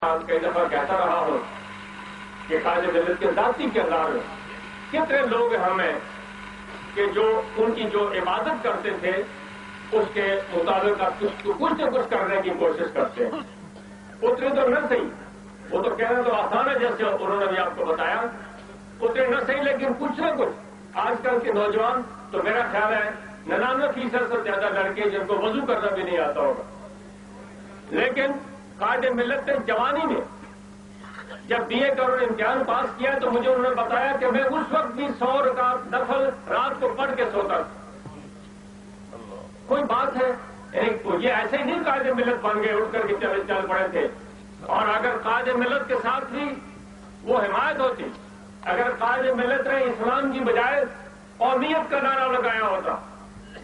کئی دفعہ کہتا رہا ہوں کہ خواجہ ملت کے ذاتی کردار میں کتنے لوگ ہمیں کہ جو ان کی جو عبادت کرتے تھے اس کے مطابق کچھ نہ کچھ کرنے کی کوشش کرتے ہیں. اتنے تو نہ صحیح, وہ تو کہنا تو آسان ہے جیسے انہوں نے بھی آپ کو بتایا, اتنے نہ صحیح لیکن کچھ نہ کچھ آج کل کے نوجوان تو میرا خیال ہے 99% سے زیادہ لڑکے جن کو وضو کرنا بھی نہیں آتا ہوگا. لیکن خواجہ ملت نے جوانی میں جب بی اے کا انہوں نے امتحان پاس کیا تو مجھے انہوں نے بتایا کہ میں اس وقت بھی 100 رکعت نفل رات کو پڑھ کے سوتا تھا. کوئی بات ہے, یہ ایسے ہی نہیں خواجہ ملت بن گئے اٹھ کر کے چل پڑے تھے. اور اگر خواجہ ملت کے ساتھ بھی وہ حمایت ہوتی, اگر خواجہ ملت نے اسلام کی بجائے قومیت کا نعرہ لگایا ہوتا,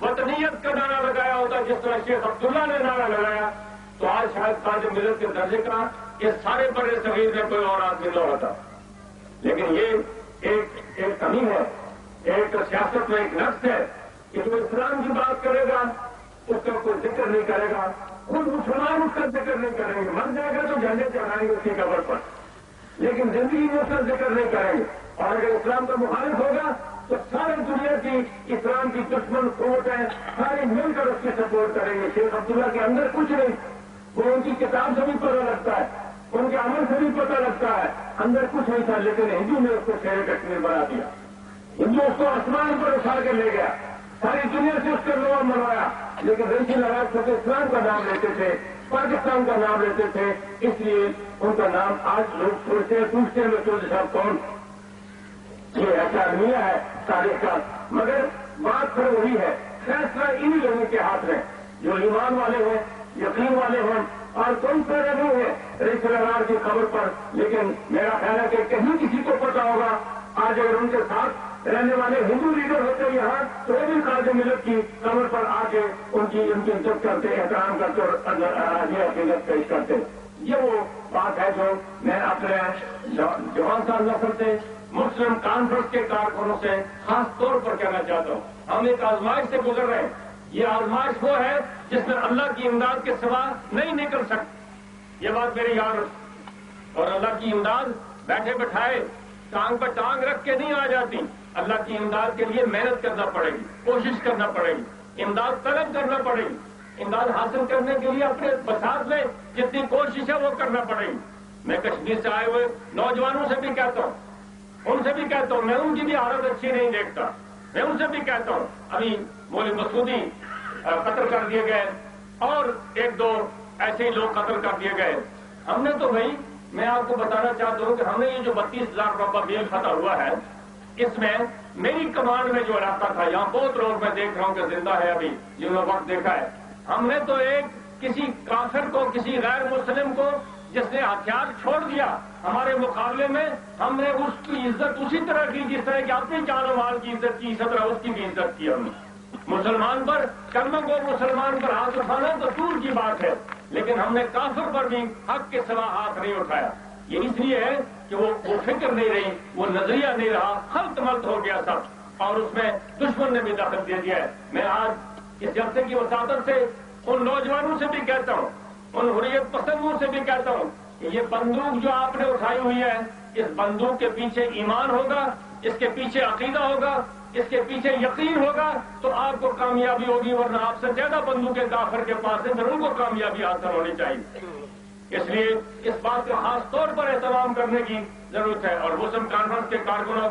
وطنیت کا نعرہ لگایا ہوتا جس طرح شیخ عبداللہ نے نعرہ لگایا, تو آج شاید خواجہ ملت کے درجے کا یہ سارے بڑے صغیر میں کوئی اور آدمی نہ ہوتا. لیکن یہ ایک کمی ہے, ایک سیاست میں ایک نقص ہے کہ جو اسلام کی بات کرے گا اس کا کوئی ذکر نہیں کرے گا, خود مسلمان اس کا ذکر نہیں کریں گے, مر جائے گا تو جھنڈے چڑھائیں گے اس کی قبر پر, لیکن زندگی میں اس کا ذکر نہیں کریں گے. اور اگر اسلام کا مخالف ہوگا تو ساری دنیا کی اسلام کی دشمن فوج ہے, سارے مل کر اس کی سپورٹ کریں گے. شیخ عبداللہ کے اندر کچھ نہیں, وہ ان کی کتاب سے بھی پتہ لگتا ہے, ان کے عمل سے بھی پتہ لگتا ہے, اندر کچھ نہیں تھا. لیکن ہندو نے اس کو شیر کشمیر بنا دیا, ہندو اس کو آسمان پر اٹھا کے لے گیا, ساری دنیا سے اس کا لوہا منوایا. لیکن رئیس نواز چھوٹے اسلام کا نام لیتے تھے, پاکستان کا نام لیتے تھے, اس لیے ان کا نام آج لوگ سوچتے ہیں, پوچھتے ہیں میں چودھری صاحب کون, یہ ایسا المیہ ہے تاریخ کا. مگر بات پھر وہی ہے, فیصلہ انہی لوگوں کے ہاتھ میں جو ایمان والے ہیں, یقین والے ہیں, اور کوئی پیدا نہیں ہے رئیس الارار کی خبر پر. لیکن میرا خیال ہے کہ کہیں کسی کو پتا ہوگا, آج اگر ان کے ساتھ رہنے والے ہندو لیڈر ہوتے یہاں تو وہ بھی خواجہ ملت کی خبر پر آ کے ان کی عزت کرتے, احترام کرتے اور یہ عقیدت پیش کرتے. یہ وہ بات ہے جو میں اپنے جوان سال نسل سے, مسلم کانفرنس کے کارکنوں سے خاص طور پر کہنا چاہتا ہوں. ہم ایک آزمائش سے گزر رہے ہیں. یہ آزمائش وہ ہے جس میں اللہ کی امداد کے سوا نہیں نکل سکتی, یہ بات میری یاد رکھو. اور اللہ کی امداد بیٹھے بٹھائے ٹانگ پر ٹانگ رکھ کے نہیں آ جاتی. اللہ کی امداد کے لیے محنت کرنا پڑے گی, کوشش کرنا پڑے گی, امداد طلب کرنا پڑے گی. امداد حاصل کرنے کے لیے اپنے بساط میں جتنی کوشش ہے وہ کرنا پڑے گی. میں کشمیر سے آئے ہوئے نوجوانوں سے بھی کہتا ہوں, ان سے بھی کہتا ہوں, میں ان کی بھی حالت اچھی نہیں دیکھتا, میں ان سے بھی کہتا ہوں. ابھی مولوی مسعودی قتل کر دیے گئے اور ایک دو ایسے ہی لوگ قتل کر دیے گئے. ہم نے تو بھائی, میں آپ کو بتانا چاہتا ہوں کہ ہم نے یہ جو 32,000 روپیہ بیل فتح ہوا ہے, اس میں میری کمانڈ میں جو علاقہ تھا, یہاں بہت لوگ میں دیکھ رہا ہوں کہ زندہ ہے ابھی جنہوں نے وقت دیکھا ہے, ہم نے تو ایک کسی کافر کو, کسی غیر مسلم کو جس نے ہتھیار چھوڑ دیا ہمارے مقابلے میں, ہم نے اس کی عزت اسی طرح کی جس طرح کہ اپنی جان و مال کی عزت کی, اسی طرح اس کی بھی عزت کی. ہم نے مسلمان پر, کلمہ کو مسلمان پر ہاتھ اٹھانا تو دور کی بات ہے, لیکن ہم نے کافر پر بھی حق کے سوا ہاتھ نہیں اٹھایا. یہ اس لیے ہے کہ وہ فکر نہیں رہی, وہ نظریہ نہیں رہا, خلط ملط ہو گیا سب, اور اس میں دشمن نے بھی دخل دے دیا ہے. میں آج اس جلسے کی وساطت سے ان نوجوانوں سے بھی کہتا ہوں, ان حریت پسندوں سے بھی کہتا ہوں کہ یہ بندوق جو آپ نے اٹھائی ہوئی ہے, اس بندوق کے پیچھے ایمان ہوگا, اس کے پیچھے عقیدہ ہوگا, اس کے پیچھے یقین ہوگا تو آپ کو کامیابی ہوگی, ورنہ آپ سے زیادہ بندوقیں کافر کے پاس ہیں, پھر ان کو کامیابی حاصل ہونی چاہیے. اس لیے اس بات کا خاص طور پر اہتمام کرنے کی ضرورت ہے. اور مسلم کانفرنس کے کارکنوں,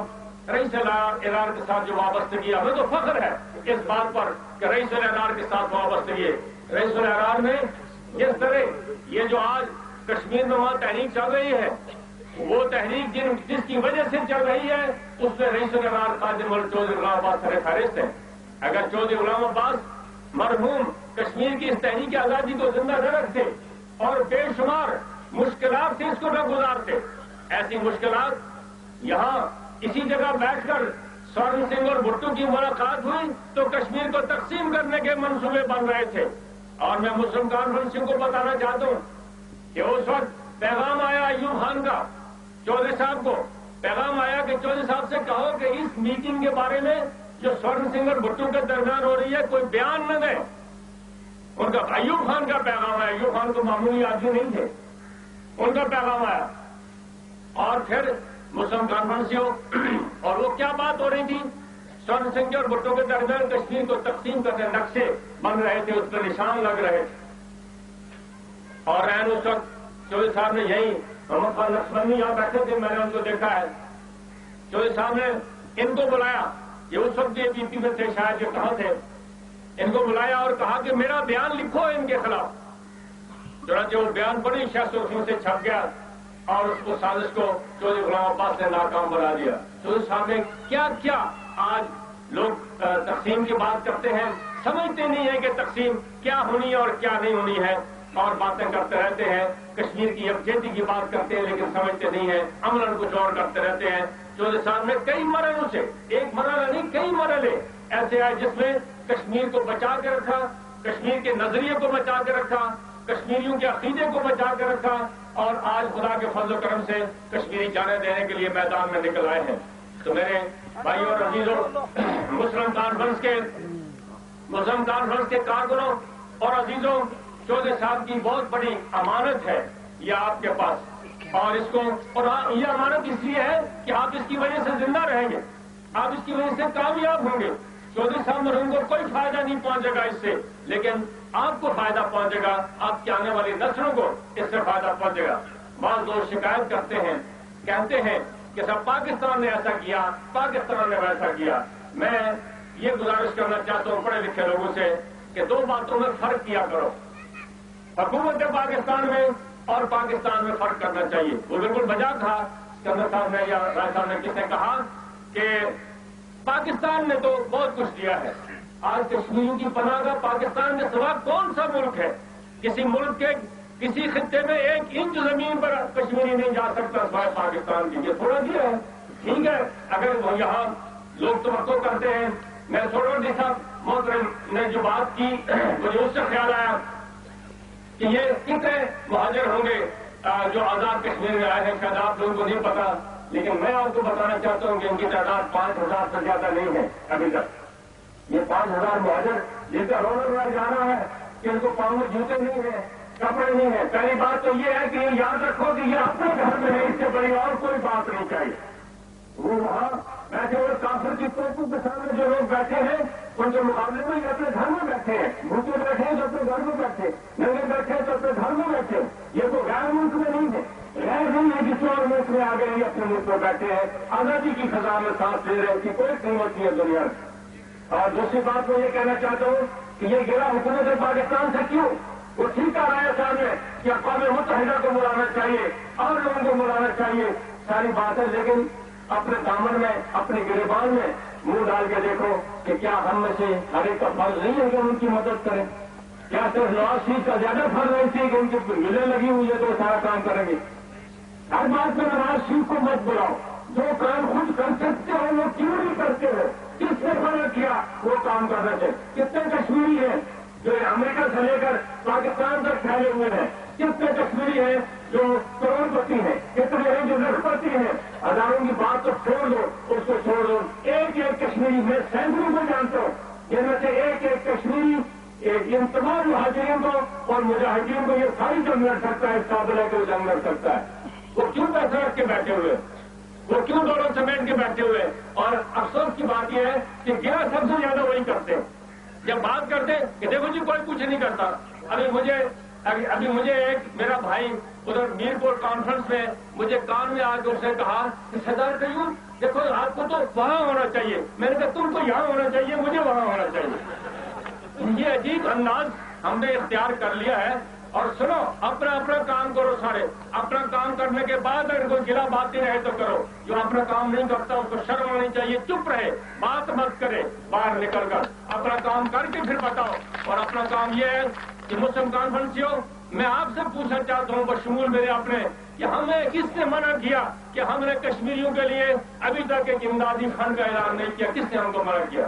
رئیس الارار کے ساتھ جو وابستگی, ہمیں تو فخر ہے اس بات پر کہ رئیس الارار کے ساتھ وابستگی ہے. رئیس الارار نے جس طرح یہ جو آج کشمیر میں وہاں تحریک چل رہی ہے, وہ تحریک جس کی وجہ سے چل رہی ہے, اس میں رئیس الارار خواجہ ملک چودھری غلام عباس سر فہرست ہے. اگر چودھری غلام عباس مرحوم کشمیر کی اس تحریک آزادی کو زندہ نہ رکھتے اور بے شمار مشکلات سے اس کو نہ گزارتے, ایسی مشکلات یہاں اسی جگہ بیٹھ کر سورن سنگھ اور بھٹو کی ملاقات ہوئی تو کشمیر کو تقسیم کرنے کے منصوبے بن رہے تھے. اور میں مسلم کانفرنس کو بتانا چاہتا ہوں کہ اس وقت پیغام آیا ایوب خان کا, چودھری صاحب کو پیغام آیا کہ چودھری صاحب سے کہو کہ اس میٹنگ کے بارے میں جو سورن سنگھ اور بھٹو کے درمیان ہو رہی ہے کوئی بیان نہ دیں. ان کا ایوب خان کا پیغام ہے, ایوب خان تو معمولی آدمی نہیں تھے, ان کا پیغام آیا اور پھر مسلم کانفرنسیوں اور وہ کیا بات ہو رہی تھی؟ سورن سنگھ اور بھٹو کے درمیان کشمیر کو تقسیم کرنے نقشے بن رہے تھے، اس پر نشان لگ رہے تھے اور اس وقت چودھری صاحب نے یہی محمد خان نقشبندی یہاں بیٹھے تھے، میں نے ان کو دیکھا ہے، چودھری صاحب نے ان کو بلایا، یہ اس وقت یہ پی پی میں تھے شاید، یہ کہاں تھے، ان کو بلایا اور کہا کہ میرا بیان لکھو ان کے خلاف۔ چنانچہ وہ بیان بڑی شخص اس سے چھپ گیا اور اس کو سازش کو چودھری غلام عباس نے ناکام بنا دیا۔ چودھری صاحب نے کیا کیا آج لوگ تقسیم کی بات کرتے ہیں، سمجھتے نہیں ہیں کہ تقسیم کیا ہونی ہے اور کیا نہیں ہونی ہے، اور باتیں کرتے رہتے ہیں، کشمیر کی یکجہتی کی بات کرتے ہیں لیکن سمجھتے نہیں ہیں، عملاً کچھ اور کرتے رہتے ہیں۔ چودھری صاحب نے کئی مرحلوں سے، ایک مرحلہ نہیں کئی مرحلے ایسے آئے جس میں کشمیر کو بچا کے رکھا، کشمیر کے نظریے کو بچا کے رکھا، کشمیریوں کے عقیدے کو بچا کے رکھا، اور آج خدا کے فضل و کرم سے کشمیری جانے دینے کے لیے میدان میں نکل آئے ہیں۔ تو میرے بھائیوں اور عزیزوں، مسلم کانفرنس کے کارکنوں اور عزیزوں، چودھری صاحب کی بہت بڑی امانت ہے یہ آپ کے پاس، اور اس کو اور یہ امانت اس لیے ہے کہ آپ اس کی وجہ سے زندہ رہیں گے، آپ اس کی وجہ سے کامیاب ہوں گے۔ چودھری صاحب مرحوم کو کوئی فائدہ نہیں پہنچے گا اس سے، لیکن آپ کو فائدہ پہنچے گا، آپ کی آنے والی نسلوں کو اس سے فائدہ پہنچے گا۔ بعض لوگ شکایت کرتے ہیں، کہتے ہیں کہ سب پاکستان نے ایسا کیا، پاکستان نے ویسا کیا۔ میں یہ گزارش کرنا چاہتا ہوں پڑھے لکھے لوگوں سے کہ دو باتوں میں فرق کیا کرو، حکومت پاکستان میں اور پاکستان میں فرق کرنا چاہیے۔ وہ بالکل بجا تھا اسکندر صاحب نے یا رائے صاحب نے، کس نے کہا کہ پاکستان نے تو بہت کچھ دیا ہے، آج کشمیریوں کی پناہ گاہ پاکستان کے سوا کون سا ملک ہے؟ کسی ملک کے کسی خطے میں 1 انچ زمین پر کشمیری نہیں جا سکتا سوائے پاکستان کی، یہ تھوڑا دیا ہے۔ ٹھیک ہے، اگر وہ یہاں لوگ توقع کرتے ہیں، میں سورن صاحب محترم نے جو بات کی مجھے اس سے خیال آیا کہ یہ کتنے مہاجر ہوں گے جو آزاد کشمیر میں آئے ہیں، شاید آپ لوگوں کو نہیں پتا، لیکن میں آپ کو بتانا چاہتا ہوں کہ ان کی تعداد 5000 سے زیادہ نہیں ہے ابھی تک۔ یہ 5000 مہاجر جن کا روزانہ جانا ہے کہ ان کو پاؤں میں جوتے نہیں ہیں، کپڑے نہیں ہیں۔ پہلی بات تو یہ ہے کہ یہ یاد رکھو کہ یہ اپنے گھر میں ہے، اس سے بڑی اور کوئی بات نہیں چاہیے۔ وہ وہاں بیٹھے ہوئے کافر کی توپوں کے سامنے جو لوگ بیٹھے ہیں ان کے مقابلے میں یہ اپنے گھر میں بیٹھے ہیں، بھوکے بیٹھے ہیں تو اپنے گھر میں بیٹھے، ننگے بیٹھے ہیں تو اپنے گھر میں بیٹھے۔ یہ تو غیر ملک میں نہیں ہے، غیر نہیں ہے کسی اور ملک میں آ گئے، یہ اپنے ملک میں بیٹھے ہیں، آزادی کی خزاں میں سانس لے رہے ہیں، کوئی قیمت نہیں ہے دنیا میں۔ اور دوسری بات میں یہ کہنا چاہتا ہوں کہ یہ گرا حکومت پاکستان سے کیوں؟ وہ ٹھیک آ رہا ہے سامنے کہ اقوام متحدہ کو بلانا چاہیے اور لوگوں کو بلانا چاہیے، ساری بات ہے، لیکن اپنے دامن میں اپنے گریبان میں منہ ڈال کے دیکھو کہ کیا ہم میں سے ہر ایک کا فرض نہیں ہے کہ ان کی مدد کریں؟ کیا صرف نواز شریف کا زیادہ فرض نہیں تھی کہ ان کی ملیں لگی ہوئی ہے تو سارا کام کریں گے؟ ہر بات میں نواز شریف کو مت بلاؤ، جو کام خود کر سکتے ہو وہ کیوں نہیں کرتے ہو؟ کس نے منع کیا وہ کام کرنا چاہیے؟ کتنے کشمیری ہیں جو امریکہ سے لے کر پاکستان تک پھیلے ہوئے ہیں؟ کتنے کشمیری ہیں جو کروڑ پتی ہیں؟ کتنے ہیں جو لکھپتی ہیں؟ ہزاروں کی بات تو چھوڑ دو، اس کو چھوڑ دو، ایک ایک کشمیری میں سینکڑوں کو جانتا ہوں، جن میں سے ایک ایک کشمیری ان تمام مہاجرین کو اور مجاہدین کو یہ ساری جنگ لڑ سکتا ہے، اس قابل ہے کہ وہ جنگ لڑ سکتا ہے۔ وہ کیوں پیسے رکھ کے بیٹھے ہوئے، وہ کیوں دونوں سمیٹ کے بیٹھے ہوئے؟ اور افسوس کی بات یہ ہے کہ گرا سب سے زیادہ وہی کرتے ہیں، جب بات کرتے کہ دیکھو جی کوئی کچھ نہیں کرتا۔ ابھی مجھے ایک میرا بھائی ادھر میرپور کانفرنس میں مجھے کان میں آ کے اس نے کہا کہ سردار قیوم دیکھو آپ کو تو وہاں ہونا چاہیے، میں نے کہا تم کو یہاں ہونا چاہیے، مجھے وہاں ہونا چاہیے۔ یہ عجیب انداز ہم نے اختیار کر لیا ہے۔ اور سنو، اپنا اپنا کام کرو، سارے اپنا کام کرنے کے بعد اگر کوئی گلا باتیں رہے تو کرو، جو اپنا کام نہیں کرتا اس کو شرم ہونی چاہیے، چپ رہے، بات مت کرے، باہر نکل کر اپنا کام کر کے پھر بتاؤ۔ اور اپنا کام یہ ہے کہ مسلم کانفرنسیوں میں آپ سے پوچھنا چاہتا ہوں بشمول میرے اپنے کہ ہمیں کس نے منع کیا کہ ہم نے کشمیریوں کے لیے ابھی تک ایک امدادی فنڈ کا اعلان نہیں کیا؟ کس نے ہم کو منع کیا؟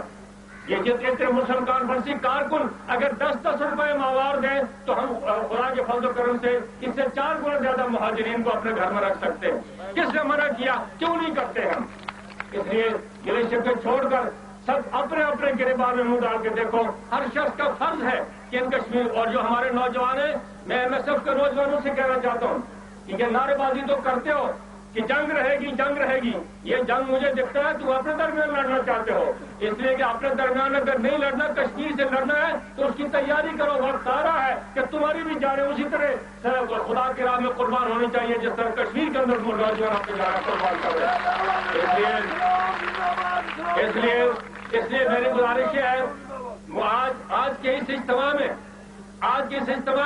یہ جتنے مسلم کانفرنسی کارکن اگر 10-10 روپئے ماوار دیں تو ہم خدا کے فضل و کرم سے اس سے 4 گنا زیادہ مہاجرین کو اپنے گھر میں رکھ سکتے ہیں۔ کس نے منع کیا؟ کیوں نہیں کرتے ہم؟ اس لیے گلے شکوے چھوڑ کر سب اپنے اپنے گریبان میں منہ ڈال کے دیکھو۔ ہر شخص کا فرض ہے کہ ان کشمیر اور جو ہمارے نوجوان ہیں، میں MSF کے نوجوانوں سے کہنا چاہتا ہوں کیونکہ نعرے بازی تو کرتے ہو کہ جنگ رہے گی جنگ رہے گی. یہ جنگ مجھے دکھتا ہے تم اپنے درمیان لڑنا چاہتے ہو، اس لیے کہ اپنے درمیان اگر نہیں لڑنا کشمیر سے لڑنا ہے تو اس کی تیاری کرو. وقت آ رہا ہے کہ تمہاری بھی جانیں اسی طرح خدا کی راہ میں قربان ہونی چاہیے جس طرح کشمیر کے اندر نوجوان اپنی جانیں قربان کر رہے ہیں. اس لیے میری گزارش ہے آج کے اس اجتماع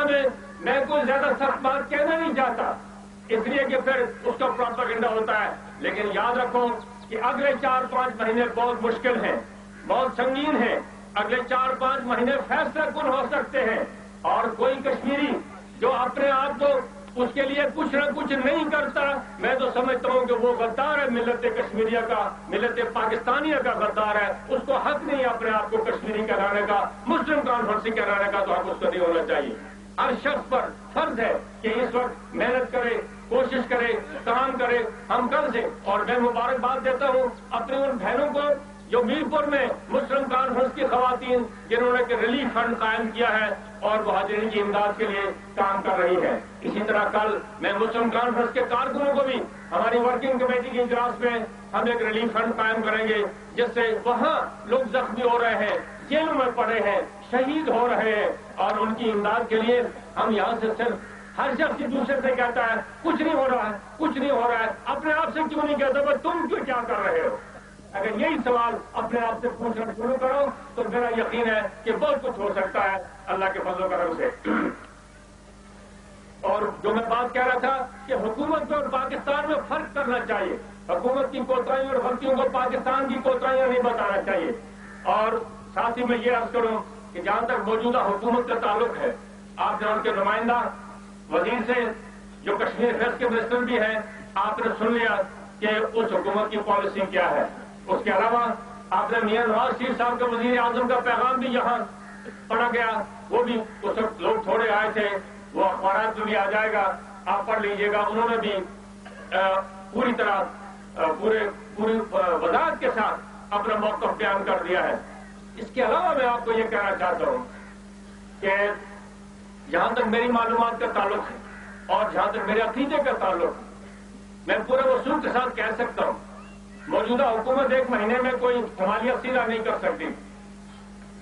میں میں کوئی زیادہ سخت بات کہنا نہیں چاہتا، اس لیے کہ پھر اس کا پروپیگنڈا ہوتا ہے. لیکن یاد رکھو کہ اگلے 4-5 مہینے بہت مشکل ہیں، بہت سنگین ہیں. اگلے 4-5 مہینے فیصلہ کن ہو سکتے ہیں، اور کوئی کشمیری جو اپنے آپ کو اس کے لیے کچھ نہ کچھ نہیں کرتا، میں تو سمجھتا ہوں کہ وہ غدار ہے، ملت کشمیریہ کا، ملت پاکستانیہ کا غدار ہے. اس کو حق نہیں اپنے آپ کو کشمیری کہلانے کا، مسلم کانفرنسی کہلانے کا، تو حق اس کو نہیں ہونا چاہیے. ہر شخص پر فرض ہے کہ اس وقت محنت کرے، کوشش کرے، کام کرے. ہم کل سے، اور میں مبارکباد دیتا ہوں اپنی ان بہنوں کو جو میر پور میں مسلم کانفرنس کی خواتین جنہوں نے ریلیف فنڈ قائم کیا ہے اور مہاجرین کی امداد کے لیے کام کر رہی ہے. اسی طرح کل میں مسلم کانفرنس کے کارکنوں کو بھی ہماری ورکنگ کمیٹی کے اجلاس میں ہم ایک ریلیف فنڈ قائم کریں گے، جس سے وہاں لوگ زخمی ہو رہے ہیں، جیلوں میں پڑے ہیں، شہید ہو رہے ہیں، اور ان کی امداد کے لیے ہم یہاں سے صرف ہر شخص دوسرے سے کہتا ہے کچھ نہیں ہو رہا ہے، کچھ نہیں ہو رہا ہے. اپنے آپ سے کیوں نہیں کہتا بس تم کیا کر رہے ہو؟ اگر یہی سوال اپنے آپ سے پوچھنا شروع کرو تو میرا یقین ہے کہ بہت کچھ ہو سکتا ہے اللہ کے فضل و کرم سے. اور جو میں بات کہہ رہا تھا کہ حکومت کو اور پاکستان میں فرق کرنا چاہیے، حکومت کی کوتاہیوں اور غلطیوں کو پاکستان کی کوتاہیاں نہیں بتانا چاہیے. اور ساتھ ہی میں یہ عرض کروں کہ جہاں تک موجودہ حکومت کا تعلق ہے، آپ نے ان کے نمائندہ وزیر سے جو کشمیر افیئرس کے منسٹر بھی ہیں، آپ نے سن لیا کہ اس حکومت کی پالیسی کیا ہے. اس کے علاوہ آپ نے میاں نواز شریف صاحب کا وزیر اعظم کا پیغام بھی یہاں پڑھا گیا، وہ بھی اس وقت لوگ تھوڑے آئے تھے، وہ اخبارات میں بھی آ جائے گا، آپ پڑھ لیجیے گا. انہوں نے بھی پوری طرح پوری وضاحت کے ساتھ اپنا موقف بیان کر دیا ہے. اس کے علاوہ میں آپ کو یہ کہنا چاہتا ہوں کہ جہاں تک میری معلومات کا تعلق ہے اور جہاں تک میرے عقیدے کا تعلق ہے، میں پورے وصول کے ساتھ کہہ سکتا ہوں موجودہ حکومت 1 مہینے میں کوئی ہمالیہ سیدھا نہیں کر سکتی،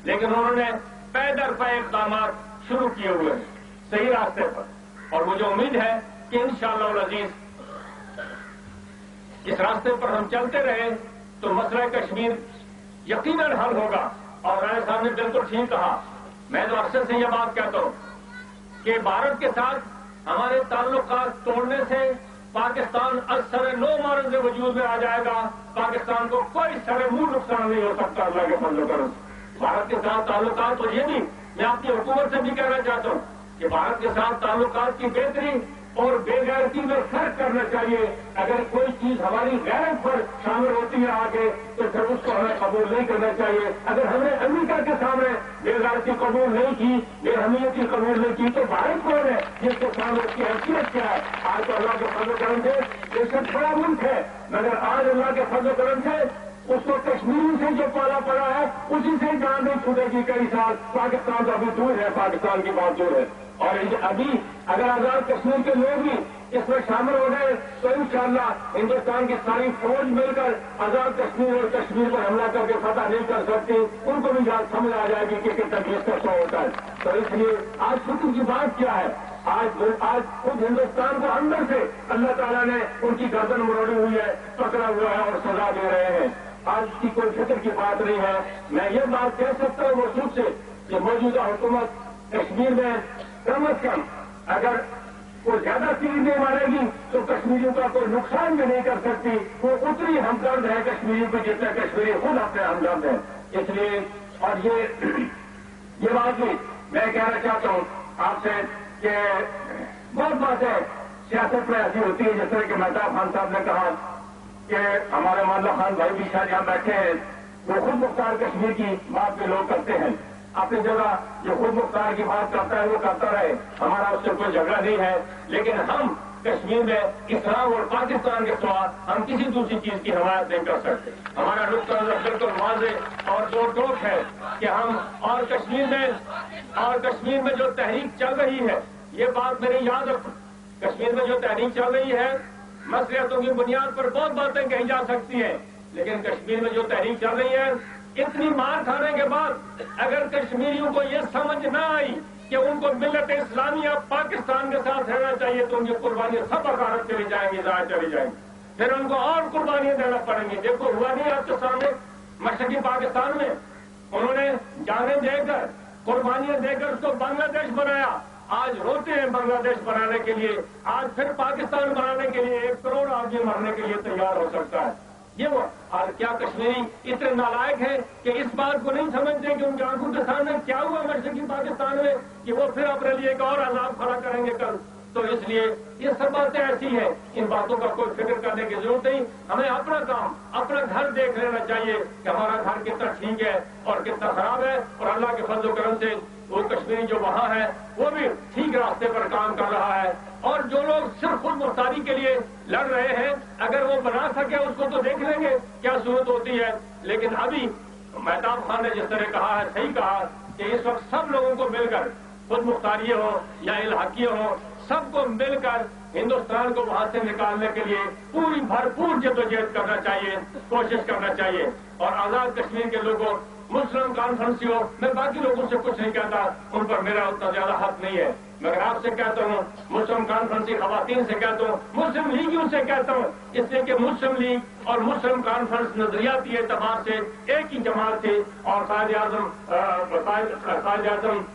لیکن انہوں نے پے در پے اقدامات شروع کیے ہوئے ہیں صحیح راستے پر. اور مجھے امید ہے کہ انشاءاللہ العزیز اس راستے پر ہم چلتے رہے تو مسئلہ کشمیر یقیناً حل ہوگا. اور رانا صاحب نے بالکل ٹھیک کہا. میں تو اکثر سے یہ بات کہتا ہوں کہ بھارت کے ساتھ ہمارے تعلقات توڑنے سے پاکستان اثر نو مارن سے وجود میں آ جائے گا. پاکستان کو کوئی سر منہ نقصان نہیں ہو سکتا اللہ کے فضل و کرم. بھارت کے ساتھ تعلقات، اور یہ بھی میں آپ کی حکومت سے بھی کہنا چاہتا ہوں کہ بھارت کے ساتھ تعلقات کی بہتری اور بے غیرتی میں فرق کرنا چاہیے. اگر کوئی چیز ہماری غیرت پر شامل ہوتی ہے آگے تو پھر اس کو ہمیں قبول نہیں کرنا چاہیے. اگر ہم نے امریکہ کے سامنے بے غیرتی قبول نہیں کی، بے حمیتی قبول نہیں کی، تو بھارت کون ہے جس کے سامنے اس کی حیثیت کیا ہے؟ آج تو اللہ کے فضل و کرم سے یہ سب بڑا ملک ہے، مگر آج اللہ کے فضل و کرم سے اس کو کشمیر سے جو پالا پڑا ہے اسی سے جان نہیں چھوٹے گی. کئی سال پاکستان تو ابھی دور ہے، پاکستان کی بات دور ہے. اور ابھی اگر آزاد کشمیر کے لوگ بھی اس میں شامل ہو گئے تو انشاءاللہ ہندوستان کی ساری فوج مل کر آزاد کشمیر اور کشمیر پر حملہ کر کے فتح نہیں کر سکتی. ان کو بھی بات سمجھ آ جائے گی کہ کتنا تکلیف کا شو ہوتا ہے. تو اس لیے آج فکر کی بات کیا ہے؟ آج خود ہندوستان کو اندر سے اللہ تعالیٰ نے ان کی گردن مروڑی ہوئی ہے، پکڑا ہوا ہے اور سزا دے رہے ہیں. آج اس کی کوئی فکر کی بات نہیں ہے. میں یہ بات کہہ سکتا ہوں وصول سے کہ موجودہ حکومت کشمیر میں کم از کم اگر کوئی زیادہ تیر نہیں مارے گی تو کشمیریوں کا کوئی نقصان بھی نہیں کر سکتی. وہ اتنی ہمدرد ہے کشمیریوں کو جتنا کشمیری خود اپنے ہمدرد ہے. اس لیے اور یہ بات بھی میں کہنا چاہتا ہوں آپ سے کہ بہت باتیں سیاست میں ایسی ہوتی ہے جس طرح کہ مہتاب خان صاحب نے کہا کہ ہمارے ماندہ خان بھائی بھی شاید یہاں بیٹھے ہیں، وہ خود مختار کشمیر کی بات بھی لوگ کرتے ہیں. اپنی جگہ جو خود مختار کی بات کرتا ہے وہ کرتا رہے، ہمارا اس سے کوئی جھگڑا نہیں ہے. لیکن ہم کشمیر میں اسلام اور پاکستان کے سوا ہم کسی دوسری چیز کی حمایت نہیں کر سکتے. ہمارا نقطہ نظر بالکل واضح اور دو ٹوک ہے کہ ہم اور کشمیر میں جو تحریک چل رہی ہے، یہ بات میری یاد رکھو کشمیر میں جو تحریک چل رہی ہے مصلحتوں کی بنیاد پر بہت باتیں کہی جا سکتی ہیں، لیکن کشمیر میں جو تحریک چل رہی ہے اتنی مار کھانے کے بعد اگر کشمیریوں کو یہ سمجھ نہ آئی کہ ان کو ملت اسلامیہ پاکستان کے ساتھ رہنا چاہیے تو ان کی قربانیاں سب عکارت چلی جائیں گی، ضائع چلی جائیں گی، پھر ان کو اور قربانیاں دینا پڑیں گی۔ دیکھو ہوا نہیں آپ کے سامنے مشرقی پاکستان میں انہوں نے جانیں دے کر قربانیاں دے کر اس کو بنگلہ دیش بنایا، آج روتے ہیں بنگلہ دیش بنانے کے لیے، آج پھر پاکستان بنانے کے لیے 1 کروڑ آدمی مرنے کے لیے تیار ہو سکتا ہے۔ یہ وہ اور کیا کشمیری اتنے نالائق ہیں کہ اس بات کو نہیں سمجھتے کہ ان کی آنکھوں کے سامنے کیا ہوا مشرقی پاکستان میں کہ وہ پھر اپنے لیے ایک اور عذاب کھڑا کریں گے کل؟ تو اس لیے یہ سب باتیں ایسی ہیں، ان باتوں کا کوئی فکر کرنے کی ضرورت نہیں، ہمیں اپنا کام اپنا گھر دیکھ لینا چاہیے کہ ہمارا گھر کتنا ٹھیک ہے اور کتنا خراب ہے، اور اللہ کے فضل و کرم سے وہ کشمیری جو وہاں ہے وہ بھی ٹھیک راستے پر کام کر رہا ہے، اور جو لوگ صرف خود مختاری کے لیے لڑ رہے ہیں اگر وہ بنا سکے اس کو تو دیکھ لیں گے کیا صورت ہوتی ہے۔ لیکن ابھی مہتاب خان نے جس طرح کہا ہے صحیح کہا کہ اس وقت سب لوگوں کو مل کر خود مختاریے ہوں یا الحاقیے ہوں سب کو مل کر ہندوستان کو وہاں سے نکالنے کے لیے پوری بھرپور جدوجہد کرنا چاہیے، کوشش کرنا چاہیے۔ اور آزاد کشمیر کے لوگوں مسلم کانفرنسیوں میں باقی لوگوں سے کچھ نہیں کہتا، ان پر میرا اتنا زیادہ حق نہیں ہے، مگر آپ سے کہتا ہوں، مسلم کانفرنسی خواتین سے کہتا ہوں، مسلم لیگیوں سے کہتا ہوں، اس لیے کہ مسلم لیگ اور مسلم کانفرنس نظریاتی اعتبار سے ایک ہی جماعت تھی اور قائد اعظم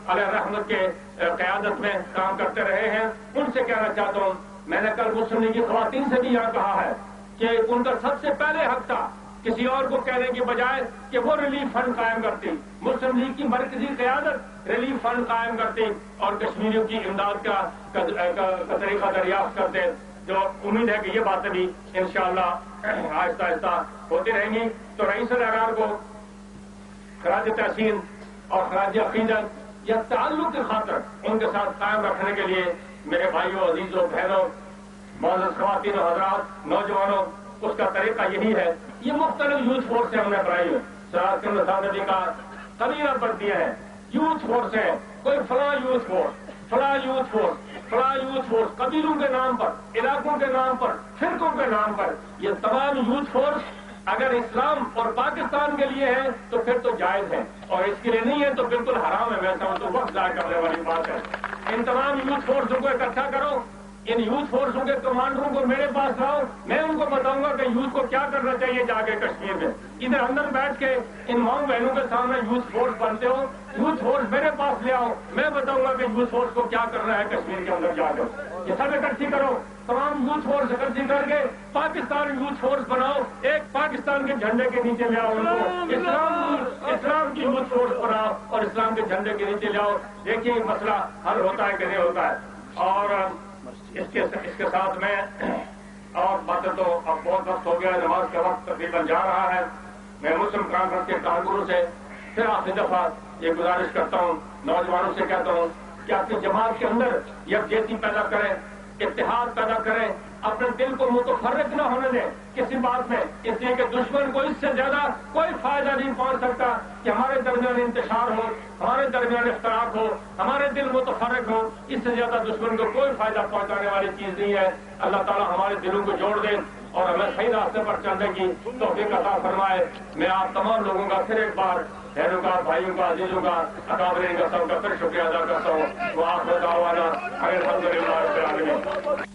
علیہ رحمت کے قیادت میں کام کرتے رہے ہیں۔ ان سے کہنا چاہتا ہوں، میں نے کل مسلم لیگ کی خواتین سے بھی یہاں کہا ہے کہ ان کا سب سے پہلے حق تھا کسی اور کو کہنے کی بجائے کہ وہ ریلیف فنڈ قائم کرتی، مسلم لیگ کی مرکزی قیادت ریلیف فنڈ قائم کرتی اور کشمیریوں کی امداد کا طریقہ دریافت کرتے، جو امید ہے کہ یہ باتیں بھی انشاءاللہ آہستہ آہستہ ہوتی رہیں گی۔ تو رئیس الاحرار کو خراج تحسین اور خراج عقیدت یا تعلق کی خاطر ان کے ساتھ قائم رکھنے کے لیے میرے بھائیوں، عزیزوں، بہنوں، معزز خواتین و حضرات، نوجوانوں، اس کا طریقہ یہی ہے۔ یہ مختلف یوتھ فورس ہم نے بنائی ہے، سراج کے جی کا قبیلہ پر دیا ہے، یوتھ فورس ہے، کوئی فلاں یوتھ فورس، فلاں یوتھ فورس، فلاں یوتھ فورس، قبیلوں کے نام پر، علاقوں کے نام پر، فرقوں کے نام پر، یہ تمام یوتھ فورس اگر اسلام اور پاکستان کے لیے ہے تو پھر تو جائز ہے، اور اس کے لیے نہیں ہے تو بالکل حرام ہے۔ میں سمجھتا ہوں وقت ضائع کرنے والی بات ہے۔ ان تمام یوتھ فورسوں کو اکٹھا کرو، ان یوتھ فورسوں کے کمانڈروں کو میرے پاس لاؤ، میں ان کو بتاؤں گا کہ یوتھ کو کیا کرنا چاہیے جا کے کشمیر میں۔ ادھر اندر بیٹھ کے ان ماؤں بہنوں کے سامنے یوتھ فورس بنتے ہو، یوتھ فورس میرے پاس لے آؤ، میں بتاؤں گا کہ یوتھ فورس کو کیا کرنا ہے کشمیر کے اندر جا کر۔ یہ سب اکٹھی کرو، تمام یوتھ فورس اکٹھی کر کے پاکستان یوتھ فورس بناؤ، ایک پاکستان کے جھنڈے کے نیچے لے آؤ ان کو، اسلام کی یوتھ فورس بناؤ اور اسلام کے جھنڈے کے نیچے لے آؤ، دیکھیے مسئلہ حل ہوتا ہے کہ نہیں ہوتا ہے۔ اور اس کے ساتھ میں اور باتیں تو اب بہت وقت ہو گیا، نماز کا وقت تقریباً جا رہا ہے۔ میں مسلم کانفرنس کے کارکنوں سے پھر آخری دفعہ یہ گزارش کرتا ہوں، نوجوانوں سے کہتا ہوں کہ اپنی جماعت کے اندر یکجہتی پیدا کریں، اتحاد پیدا کریں، اپنے دل کو متفرق نہ ہونے دیں کسی بات میں، اس لیے کہ دشمن کو اس سے زیادہ کوئی فائدہ نہیں پہنچ سکتا کہ ہمارے درمیان انتشار ہو، ہمارے درمیان اختلاف ہو، ہمارے دل متفرق ہو، اس سے زیادہ دشمن کو کوئی فائدہ پہنچانے والی چیز نہیں ہے۔ اللہ تعالیٰ ہمارے دلوں کو جوڑ دے اور ہمیں صحیح راستے پر چلنے کی توفیق عطا فرمائے۔ میں آپ تمام لوگوں کا پھر ایک بار، بہنوں کا، بھائیوں کا، عزیزوں کا، اکابرین کا، سب کا پھر شکریہ ادا کرتا ہوں۔ وہ آخر دعوانا الحمدللہ رب العالمین۔